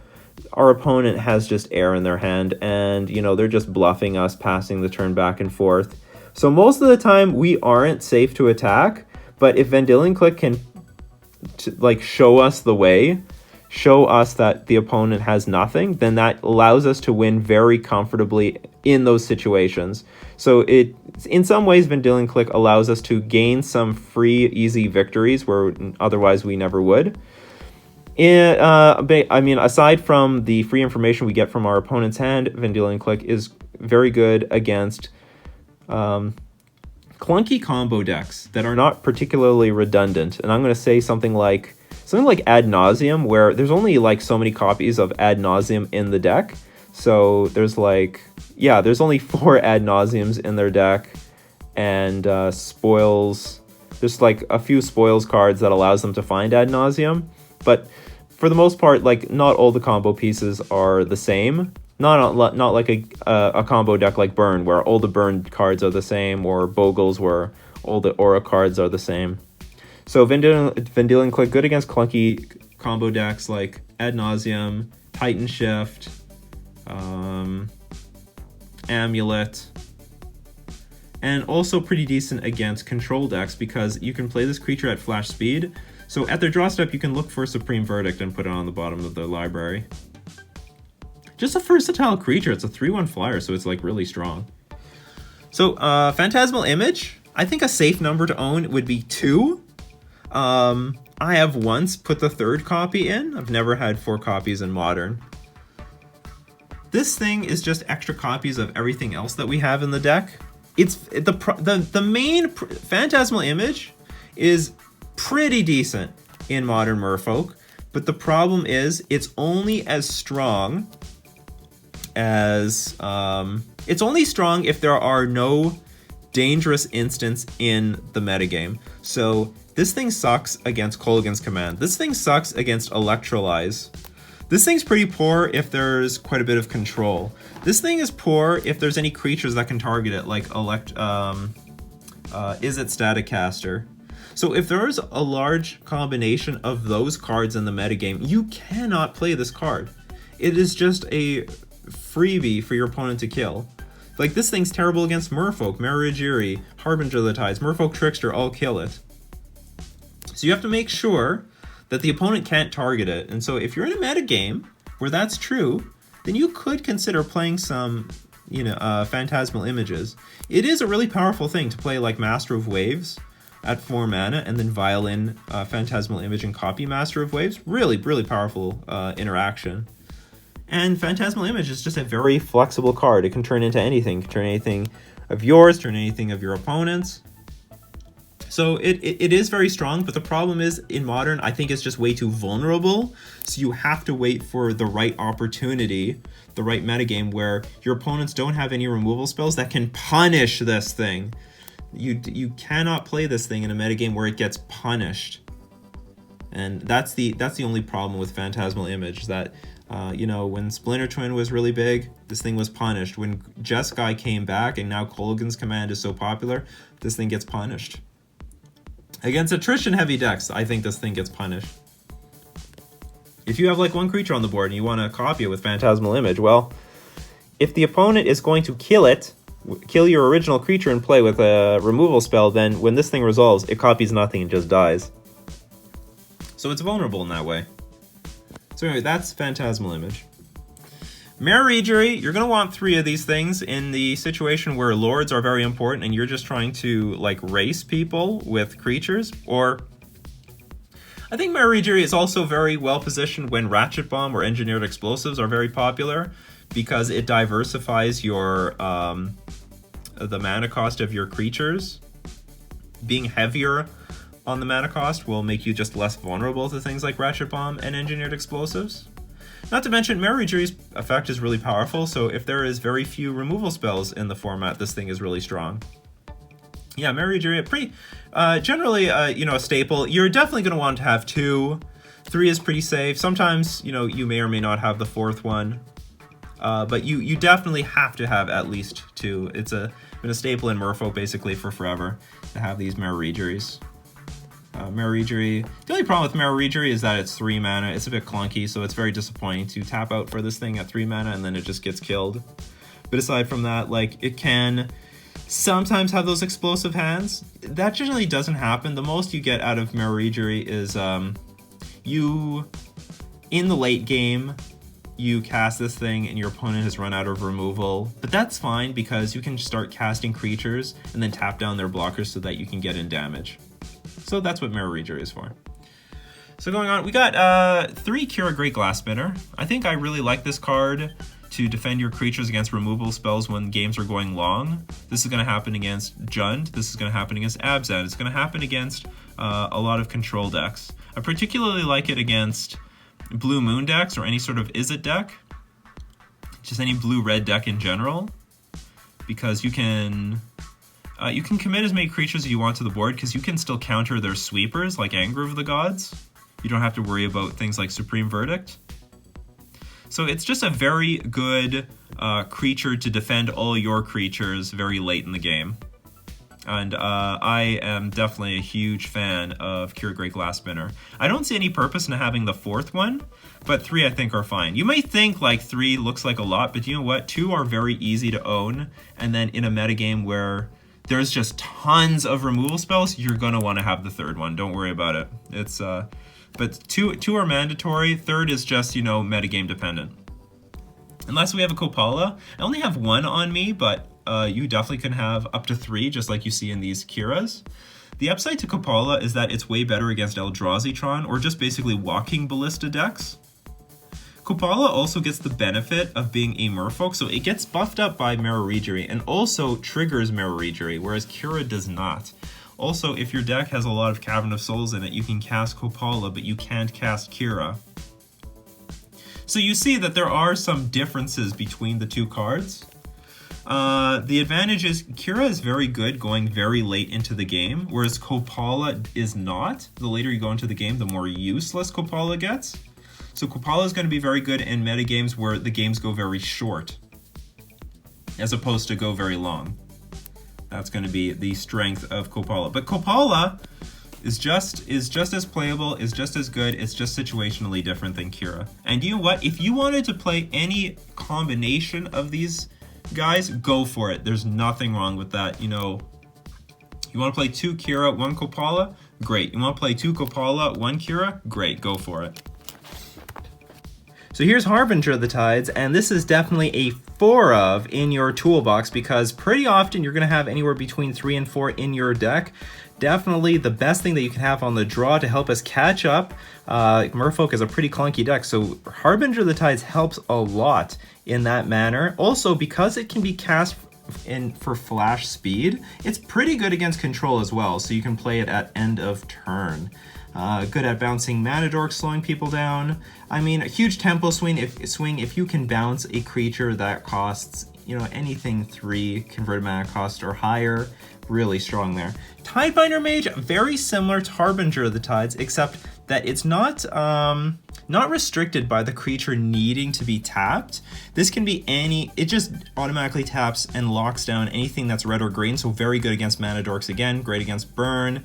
our opponent has just air in their hand and, you know, they're just bluffing us, passing the turn back and forth. So most of the time we aren't safe to attack, but if Vendilion Clique can like show us the way, show us that the opponent has nothing, then that allows us to win very comfortably in those situations. So it, in some ways, Vendilion Clique allows us to gain some free, easy victories where otherwise we never would. I mean, aside from the free information we get from our opponent's hand, Vendilion Clique is very good against clunky combo decks that are not particularly redundant. And I'm going to say something like Ad Nauseam, where there's only like so many copies of Ad Nauseam in the deck. So there's like, yeah, there's only 4 Ad Nauseams in their deck, and spoils. There's like a few spoils cards that allows them to find Ad Nauseam, but for the most part, like not all the combo pieces are the same. Not like a combo deck like Burn, where all the Burn cards are the same, or Bogles, where all the Aura cards are the same. So Vendilion Clique, good against clunky combo decks like Ad Nauseam, Titan Shift, Amulet, and also pretty decent against control decks because you can play this creature at flash speed. So at their draw step, you can look for Supreme Verdict and put it on the bottom of their library. Just a versatile creature. It's a 3/1 flyer, so it's like really strong. So Phantasmal Image, I think a safe number to own would be 2. I have once put the 3rd copy in. I've never had 4 copies in Modern. This thing is just extra copies of everything else that we have in the deck. It's the main Phantasmal Image is pretty decent in Modern Merfolk, but the problem is it's only as strong as it's only strong if there are no dangerous instants in the metagame. So this thing sucks against Kolaghan's Command. This thing sucks against Electrolyze. This thing's pretty poor if there's quite a bit of control. This thing is poor if there's any creatures that can target it, like Izzet Staticaster. So if there's a large combination of those cards in the metagame, you cannot play this card. It is just a freebie for your opponent to kill. Like, this thing's terrible against Merfolk, Merrow Reejerey, Harbinger of the Tides, Merfolk Trickster, all kill it. So you have to make sure that the opponent can't target it. And so if you're in a metagame where that's true, then you could consider playing some, Phantasmal Images. It is a really powerful thing to play like Master of Waves at 4 mana and then vial in Phantasmal Image and copy Master of Waves. Really, really powerful interaction. And Phantasmal Image is just a very flexible card. It can turn into anything. It can turn anything of yours, turn anything of your opponent's. So it is very strong, but the problem is in Modern, I think it's just way too vulnerable. So you have to wait for the right opportunity, the right metagame where your opponents don't have any removal spells that can punish this thing. You cannot play this thing in a metagame where it gets punished. And that's the only problem with Phantasmal Image, that when Splinter Twin was really big, this thing was punished. When Jeskai came back and now Kolaghan's Command is so popular, this thing gets punished. Against attrition-heavy decks, I think this thing gets punished. If you have like one creature on the board and you want to copy it with Phantasmal Image, well, if the opponent is going to kill your original creature and play with a removal spell, then when this thing resolves, it copies nothing and just dies. So it's vulnerable in that way. So anyway, that's Phantasmal Image. Merrow Reejerey, you're going to want 3 of these things in the situation where lords are very important and you're just trying to like race people with creatures. Or I think Merrow Reejerey is also very well positioned when Ratchet Bomb or Engineered Explosives are very popular, because it diversifies your the mana cost of your creatures. Being heavier on the mana cost will make you just less vulnerable to things like Ratchet Bomb and Engineered Explosives. Not to mention, Merrow Reejerey's effect is really powerful, so if there is very few removal spells in the format, this thing is really strong. Yeah, Merrow Reejerey, pretty, generally, you know, a staple. You're definitely going to want to have 2. 3 is pretty safe. Sometimes, you know, you may or may not have the 4th one. But you definitely have to have at least 2. It's been a staple in Merfolk basically for forever to have these Merrow Reejereys. Merrow Reejerey. The only problem with Merrow Reejerey is that it's 3 mana. It's a bit clunky, so it's very disappointing to tap out for this thing at 3 mana and then it just gets killed. But aside from that, like, it can sometimes have those explosive hands. That generally doesn't happen. The most you get out of Merrow Reejerey is you, in the late game, you cast this thing and your opponent has run out of removal. But that's fine because you can start casting creatures and then tap down their blockers so that you can get in damage. So that's what Merrow Reejerey is for. So going on, we got 3 Kira Great Glassspinner. I think I really like this card to defend your creatures against removal spells when games are going long. This is going to happen against Jund. This is going to happen against Abzan. It's going to happen against a lot of control decks. I particularly like it against Blue Moon decks or any sort of Izzet deck. Just any blue-red deck in general. Because you can commit as many creatures as you want to the board because you can still counter their sweepers like Anger of the Gods. You don't have to worry about things like Supreme Verdict. So it's just a very good creature to defend all your creatures very late in the game. And I am definitely a huge fan of Kira Great Glassspinner. I don't see any purpose in having the 4th one, but 3 I think are fine. You may think like 3 looks like a lot, but you know what? 2 are very easy to own. And then in a metagame where there's just tons of removal spells, you're going to want to have the 3rd one. Don't worry about it. It's but two are mandatory. 3rd is just, you know, metagame dependent. Unless we have a Kopala. I only have 1 on me, but you definitely can have up to 3, just like you see in these Kiras. The upside to Kopala is that it's way better against Eldrazi-tron, or just basically walking Ballista decks. Kopala also gets the benefit of being a Merfolk, so it gets buffed up by Merrow Reejerey, and also triggers Merrow Reejerey, whereas Kira does not. Also, if your deck has a lot of Cavern of Souls in it, you can cast Kopala, but you can't cast Kira. So you see that there are some differences between the 2 cards. The advantage is Kira is very good going very late into the game, whereas Kopala is not. The later you go into the game, the more useless Kopala gets. So Kopala is going to be very good in metagames where the games go very short, as opposed to go very long. That's going to be the strength of Kopala. But Kopala is just as playable, is just as good, it's just situationally different than Kira. And you know what? If you wanted to play any combination of these guys, go for it. There's nothing wrong with that. You know, you want to play 2 Kira, 1 Kopala? Great. You want to play 2 Kopala, 1 Kira? Great, go for it. So here's Harbinger of the Tides, and this is definitely a 4 of in your toolbox because pretty often you're going to have anywhere between 3 and 4 in your deck. Definitely the best thing that you can have on the draw to help us catch up. Merfolk is a pretty clunky deck, so Harbinger of the Tides helps a lot in that manner. Also, because it can be cast for flash speed, it's pretty good against control as well, so you can play it at end of turn. Good at bouncing mana dorks, slowing people down. I mean, a huge tempo swing if you can bounce a creature that costs, you know, anything 3 converted mana cost or higher. Really strong there. Tidebinder Mage, very similar to Harbinger of the Tides, except that it's not restricted by the creature needing to be tapped. This can be it just automatically taps and locks down anything that's red or green, so very good against mana dorks again, great against burn,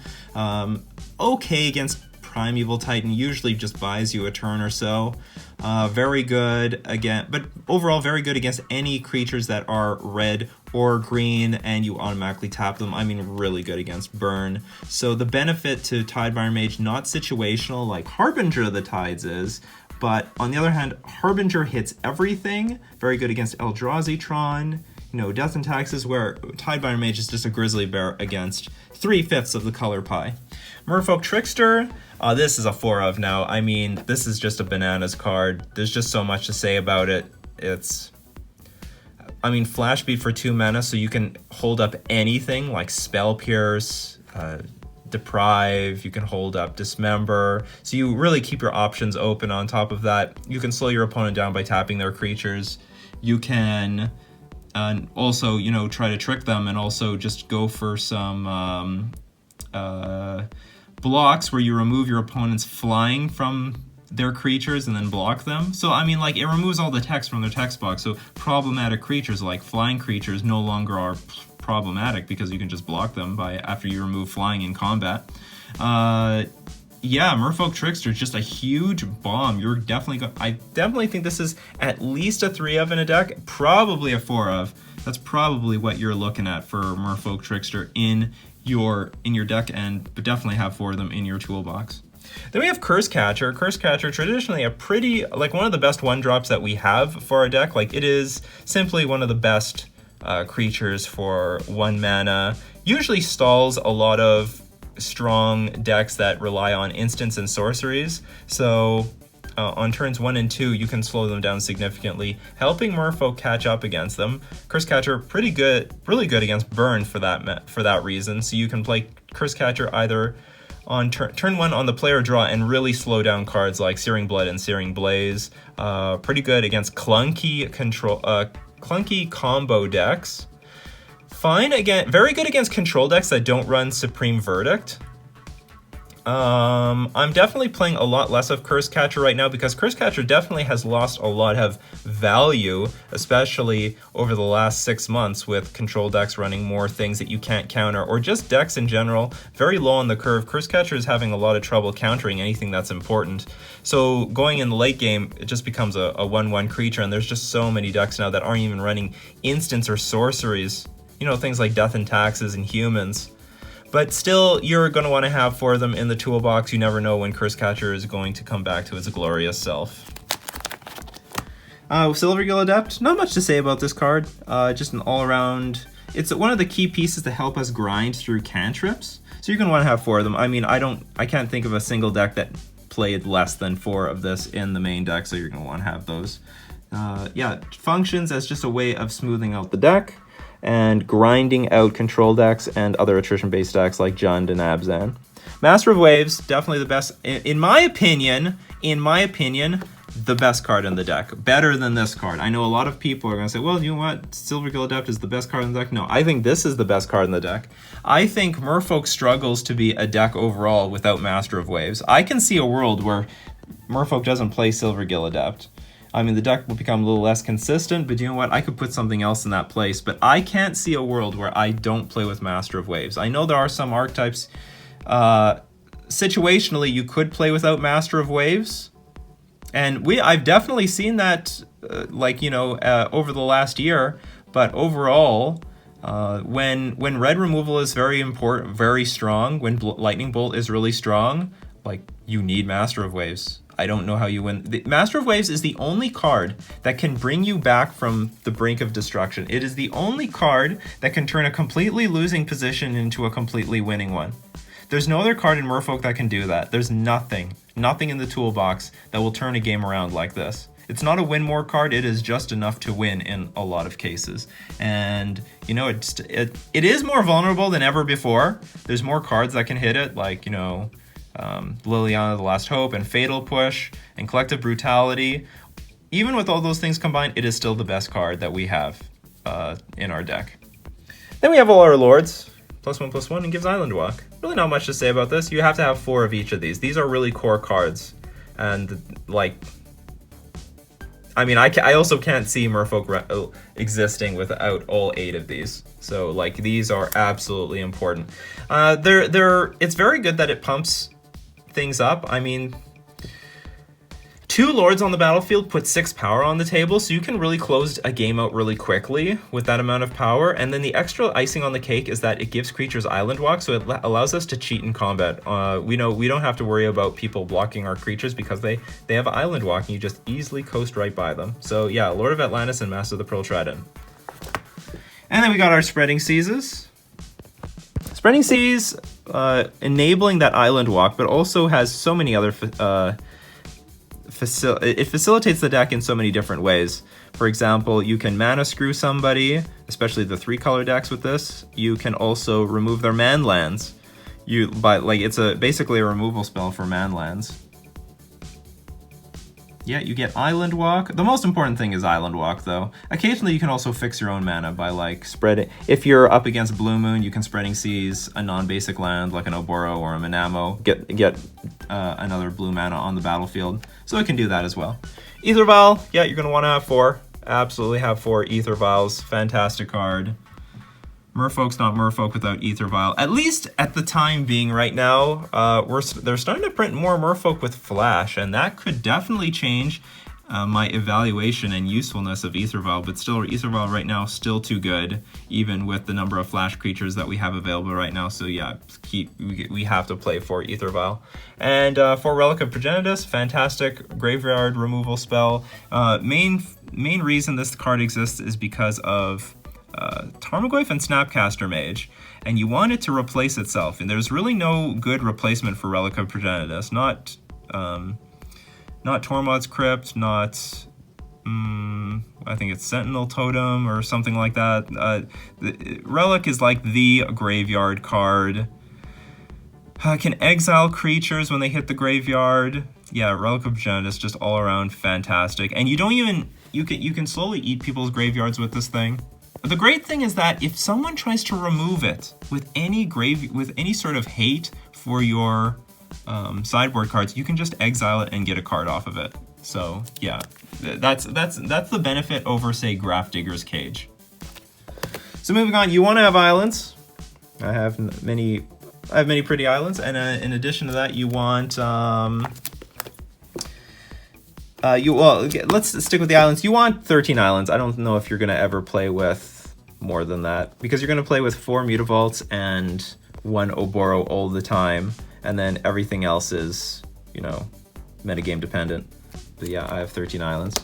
okay against Primeval Titan, usually just buys you a turn or so. Very good again, but overall very good against any creatures that are red or green and you automatically tap them. I mean, really good against burn. So the benefit to Tidebinder Mage, not situational like Harbinger of the Tides is, but on the other hand, Harbinger hits everything. Very good against Eldrazi-tron, you know, Death and Taxes, where Tidebinder Mage is just a grizzly bear against 3/5 of the color pie. Merfolk Trickster, this is a 4 of now. I mean, this is just a bananas card. There's just so much to say about it. I mean, Flash Beat for 2 mana, so you can hold up anything like Spell Pierce, Deprive, you can hold up Dismember. So you really keep your options open. On top of that, you can slow your opponent down by tapping their creatures. You can also, you know, try to trick them and also just go for some blocks where you remove your opponent's flying from their creatures and then block them. So I mean, like, it removes all the text from their text box, so problematic creatures like flying creatures no longer are problematic because you can just block them after you remove flying in combat. Yeah, Merfolk Trickster is just a huge bomb. You're definitely I definitely think this is at least a 3 of in a deck, probably a 4 of. That's probably what you're looking at for Merfolk Trickster in your deck, but definitely have 4 of them in your toolbox. Then we have Cursecatcher. Cursecatcher, traditionally a pretty, like, one of the best 1-drops that we have for our deck. Like, it is simply one of the best creatures for 1 mana. Usually stalls a lot of strong decks that rely on instants and sorceries. So on turns 1 and 2, you can slow them down significantly, helping Merfolk catch up against them. Cursecatcher, pretty good, really good against burn for that reason. So you can play Cursecatcher either on turn 1 on the player draw and really slow down cards like Searing Blood and Searing Blaze. Pretty good against clunky combo decks. Fine again, very good against control decks that don't run Supreme Verdict. I'm definitely playing a lot less of Cursecatcher right now because Cursecatcher definitely has lost a lot of value, especially over the last 6 months with control decks running more things that you can't counter, or just decks in general very low on the curve. Cursecatcher is having a lot of trouble countering anything that's important. So going in the late game, it just becomes a 1/1 creature, and there's just so many decks now that aren't even running instants or sorceries. You know, things like Death and Taxes and Humans. But still, you're going to want to have 4 of them in the toolbox. You never know when Cursecatcher is going to come back to its glorious self. Silvergill Adept, not much to say about this card. Just an all-around... It's one of the key pieces to help us grind through cantrips. So you're going to want to have 4 of them. I mean, I can't think of a single deck that played less than 4 of this in the main deck, so you're going to want to have those. Yeah, functions as just a way of smoothing out the deck and grinding out control decks and other attrition-based decks like Jund and Abzan. Master of Waves, definitely the best, in my opinion, the best card in the deck. Better than this card. I know a lot of people are going to say, well, you know what, Silvergill Adept is the best card in the deck. No, I think this is the best card in the deck. I think Merfolk struggles to be a deck overall without Master of Waves. I can see a world where Merfolk doesn't play Silvergill Adept. I mean, the deck will become a little less consistent, but you know what? I could put something else in that place, but I can't see a world where I don't play with Master of Waves. I know there are some archetypes, situationally, you could play without Master of Waves, and I've definitely seen that, over the last year, but overall, when red removal is very important, very strong, when Lightning Bolt is really strong, like, you need Master of Waves. I don't know how you win. The Master of Waves is the only card that can bring you back from the brink of destruction. It is the only card that can turn a completely losing position into a completely winning one. There's no other card in Merfolk that can do that. There's nothing in the toolbox that will turn a game around like this. It's not a win more card, it is just enough to win in a lot of cases. And, you know, it is more vulnerable than ever before. There's more cards that can hit it, like, you know, Liliana the Last Hope and Fatal Push and Collective Brutality. Even with all those things combined, it is still the best card that we have in our deck. Then we have all our Lords, +1/+1, and gives Island Walk. Really not much to say about this. You have to have 4 of each of these. These are really core cards. And, like, I mean, I also can't see Merfolk existing without all 8 of these. So, like, these are absolutely important. It's very good that it pumps things up. I mean, 2 Lords on the battlefield put 6 power on the table, so you can really close a game out really quickly with that amount of power. And then the extra icing on the cake is that it gives creatures Island Walk, so it allows us to cheat in combat. We don't have to worry about people blocking our creatures because they have Island Walk, and you just easily coast right by them. So yeah, Lord of Atlantis and Master of the Pearl Trident. And then we got our Spreading Seas. Spreading Seas, enabling that Island Walk, but also has so many other... it facilitates the deck in so many different ways. For example, you can mana screw somebody, especially the 3-color decks with this. You can also remove their man lands. it's basically a removal spell for manlands. Yeah, you get Island Walk. The most important thing is Island Walk, though. Occasionally, you can also fix your own mana by, like, spreading... If you're up against Blue Moon, you can Spreading Seas a non-basic land, like an Oboro or a Manamo, get another blue mana on the battlefield. So it can do that as well. Aether Vial, yeah, you're going to want to have 4. Absolutely have 4 Aether Vials. Fantastic card. Merfolk's not Merfolk without Aether Vial. At least at the time being right now, they're starting to print more Merfolk with Flash, and that could definitely change my evaluation and usefulness of Aether Vial, but still, Aether Vial right now still too good, even with the number of Flash creatures that we have available right now. So yeah, we have to play for Aether Vial. And for Relic of Progenitus, fantastic graveyard removal spell. Main reason this card exists is because of Tarmogoyf and Snapcaster Mage, and you want it to replace itself, and there's really no good replacement for Relic of Progenitus. Not Tormod's Crypt, not I think it's Sentinel Totem or something like that. Relic is like the graveyard card. Can exile creatures when they hit the graveyard. Yeah, Relic of Progenitus just all around fantastic, and you can slowly eat people's graveyards with this thing. The great thing is that if someone tries to remove it with any sort of hate for your sideboard cards, you can just exile it and get a card off of it. So yeah, that's the benefit over, say, Grafdigger's Cage. So moving on, you want to have islands. I have many pretty islands, and in addition to that, you want let's stick with the islands. You want 13 islands. I don't know if you're going to ever play with more than that, because you're going to play with 4 Mutavaults and 1 Oboro all the time, and then everything else is, you know, metagame dependent. But yeah, I have 13 islands.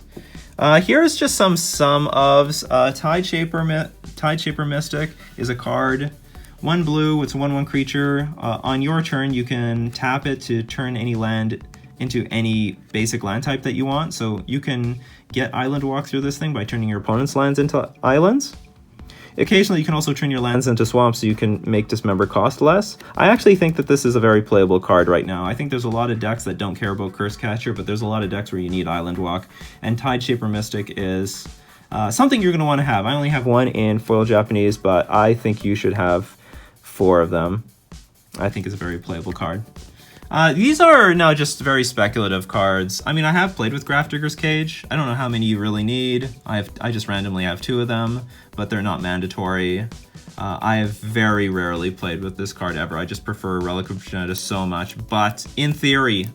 Here's just some ofs. Tideshaper Mystic is a card. 1 blue, it's a 1/1 creature. On your turn, you can tap it to turn any land into any basic land type that you want. So you can get Island Walk through this thing by turning your opponent's lands into islands. Occasionally, you can also turn your lands into swamps so you can make Dismember cost less. I actually think that this is a very playable card right now. I think there's a lot of decks that don't care about Cursecatcher, but there's a lot of decks where you need Island Walk, and Tideshaper Mystic is something you're going to want to have. I only have 1 in foil Japanese, but I think you should have 4 of them. I think it's a very playable card. These are now just very speculative cards. I mean, I have played with Grafdigger's Cage. I don't know how many you really need. I just randomly have 2 of them, but they're not mandatory. I have very rarely played with this card ever. I just prefer Relic of Progenitus so much, but in theory,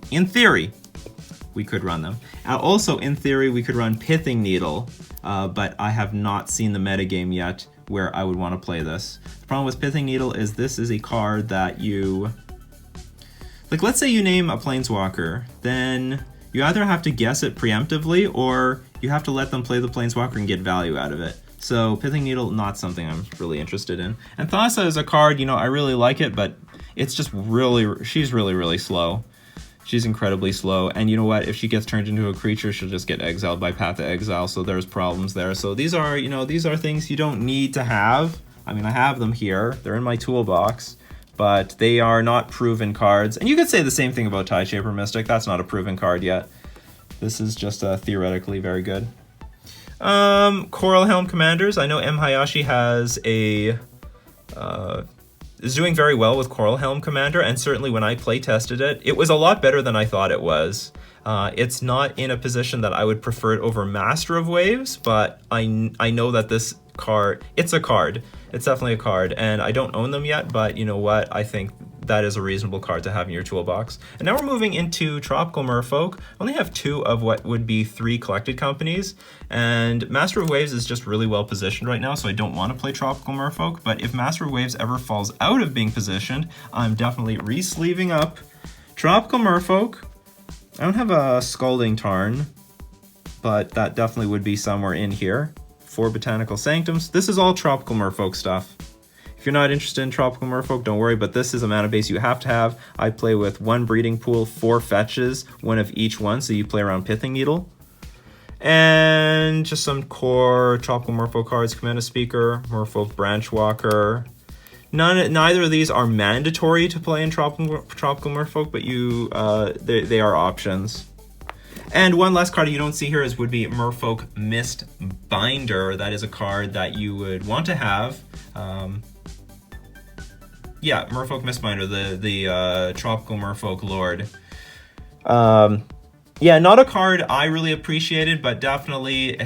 we could run them. Also, in theory, we could run Pithing Needle, but I have not seen the metagame yet where I would want to play this. The problem with Pithing Needle is this is a card that you... Like, let's say you name a Planeswalker, then you either have to guess it preemptively, or you have to let them play the Planeswalker and get value out of it. So Pithing Needle, not something I'm really interested in. And Thassa is a card, you know, I really like it, but it's just she's really slow. She's incredibly slow, and you know what? If she gets turned into a creature, she'll just get exiled by Path to Exile, so there's problems there. So these are, you know, these are things you don't need to have. I mean, I have them here. They're in my toolbox, but they are not proven cards. And you could say the same thing about Tideshaper Mystic. That's not a proven card yet. This is just theoretically very good. Coralhelm Commanders. I know M. Hayashi has is doing very well with Coralhelm Commander, and certainly when I play tested it, it was a lot better than I thought it was. It's not in a position that I would prefer it over Master of Waves, but I know that this card, it's a card. It's definitely a card, and I don't own them yet, but you know what? I think that is a reasonable card to have in your toolbox. And now we're moving into Tropical Merfolk. I only have 2 of what would be 3 collected companies, and Master of Waves is just really well positioned right now, so I don't want to play Tropical Merfolk, but if Master of Waves ever falls out of being positioned, I'm definitely re-sleeving up Tropical Merfolk. I don't have a Scalding Tarn, but that definitely would be somewhere in here. 4 Botanical Sanctums. This is all Tropical Merfolk stuff. If you're not interested in Tropical Merfolk, don't worry, but this is a mana base you have to have. I play with 1 Breeding Pool, 4 fetches, 1 of each one, so you play around Pithing Needle. And just some core Tropical Merfolk cards: Command a Speaker, Merfolk Branchwalker, Neither of these are mandatory to play in Tropical Merfolk, but they are options. And one last card you don't see here would be Merfolk Mistbinder. That is a card that you would want to have. Yeah, Merfolk Mistbinder, the Tropical Merfolk Lord. Yeah, not a card I really appreciated, but definitely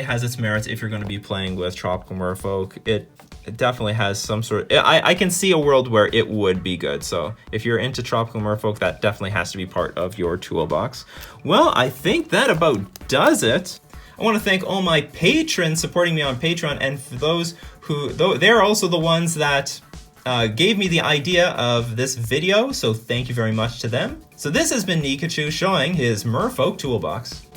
has its merits if you're going to be playing with Tropical Merfolk. It definitely has some sort of... I can see a world where it would be good. So if you're into Tropical Merfolk, that definitely has to be part of your toolbox. Well, I think that about does it. I want to thank all my patrons supporting me on Patreon, and for those who... they're also the ones that gave me the idea of this video, so thank you very much to them. So this has been Nikachu showing his Merfolk Toolbox.